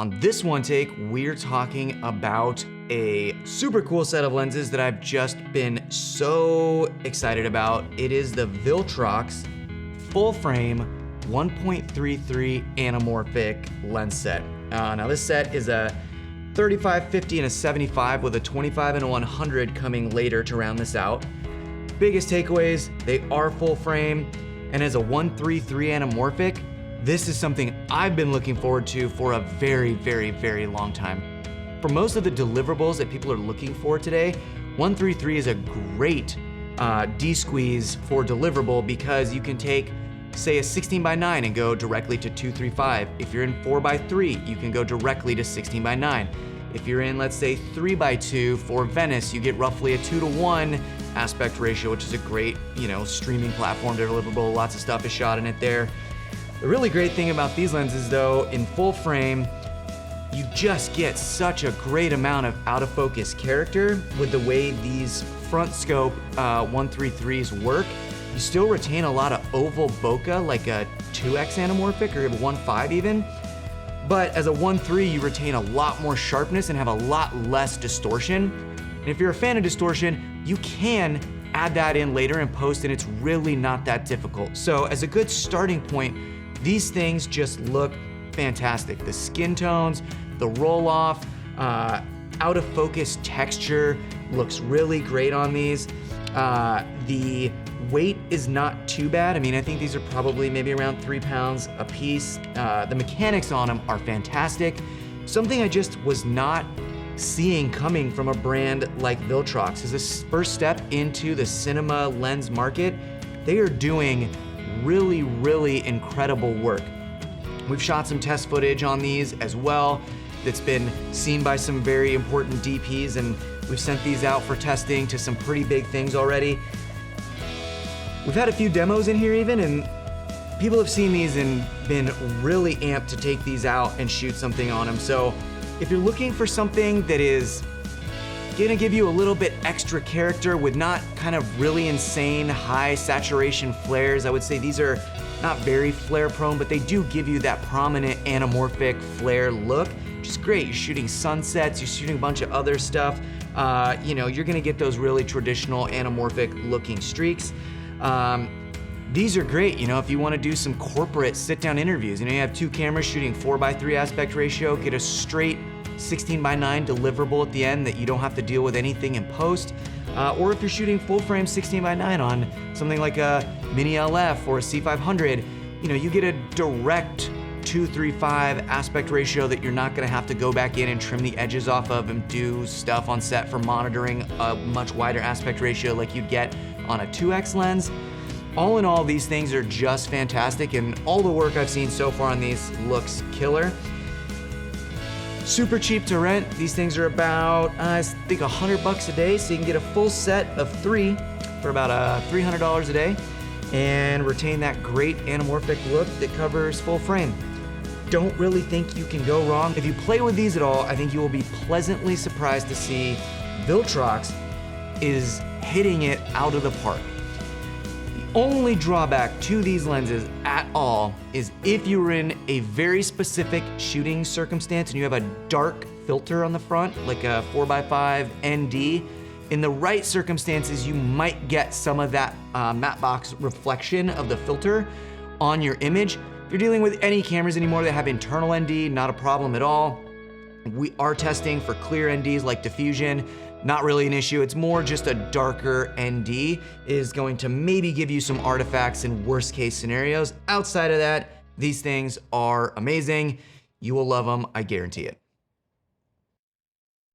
On this one take, we're talking about a super cool set of lenses that I've just been so excited about. It is the Viltrox full frame 1.33 anamorphic lens set. Now this set is a 35, 50, and a 75 with a 25 and a 100 coming later to round this out. Biggest takeaways, they are full frame, and as a 133 anamorphic, this is something I've been looking forward to for a very, very, very long time. For most of the deliverables that people are looking for today, 133 is a great D-squeeze for deliverable because you can take, say, a 16:9 and go directly to 235. If you're in 4:3, you can go directly to 16:9. If you're in, let's say, 3:2 for Venice, you get roughly a 2:1 aspect ratio, which is a great, streaming platform deliverable. Lots of stuff is shot in it there. The really great thing about these lenses though, in full frame, you just get such a great amount of out of focus character with the way these front scope 133s work. You still retain a lot of oval bokeh like a 2X anamorphic or a 1.5 even, but as a 1.3 you retain a lot more sharpness and have a lot less distortion. And if you're a fan of distortion, you can add that in later in post and it's really not that difficult. So as a good starting point, these things just look fantastic. The skin tones, the roll off, out of focus texture looks really great on these. The weight is not too bad. I mean, I think these are probably maybe around 3 pounds a piece. The mechanics on them are fantastic. Something I just was not seeing coming from a brand like Viltrox is this first step into the cinema lens market. They are doing really, really incredible work. We've shot some test footage on these as well that's been seen by some very important DPs, and we've sent these out for testing to some pretty big things already. We've had a few demos in here even, and people have seen these and been really amped to take these out and shoot something on them. So if you're looking for something that is gonna give you a little bit extra character with not kind of really insane high saturation flares, I would say these are not very flare prone, but they do give you that prominent anamorphic flare look, which is great. You're shooting sunsets, you're shooting a bunch of other stuff. You're gonna get those really traditional anamorphic looking streaks. These are great, if you wanna do some corporate sit down interviews. You have 2 cameras shooting 4:3 aspect ratio, get a straight 16:9 deliverable at the end that you don't have to deal with anything in post. Or if you're shooting full frame 16:9 on something like a Mini LF or a C500, you get a direct 2:35 aspect ratio that you're not gonna have to go back in and trim the edges off of and do stuff on set for monitoring a much wider aspect ratio like you'd get on a 2X lens. All in all, these things are just fantastic, and all the work I've seen so far on these looks killer. Super cheap to rent. These things are about, I think, $100 a day, so you can get a full set of 3 for about $300 a day and retain that great anamorphic look that covers full frame. Don't really think you can go wrong. If you play with these at all, I think you will be pleasantly surprised to see Viltrox is hitting it out of the park. The only drawback to these lenses at all is if you're in a very specific shooting circumstance and you have a dark filter on the front, like a 4x5 ND, in the right circumstances, you might get some of that matte box reflection of the filter on your image. If you're dealing with any cameras anymore that have internal ND, not a problem at all. We are testing for clear NDs like diffusion. Not really an issue. It's more just a darker ND is going to maybe give you some artifacts in worst case scenarios. Outside of that, these things are amazing. You will love them, I guarantee it.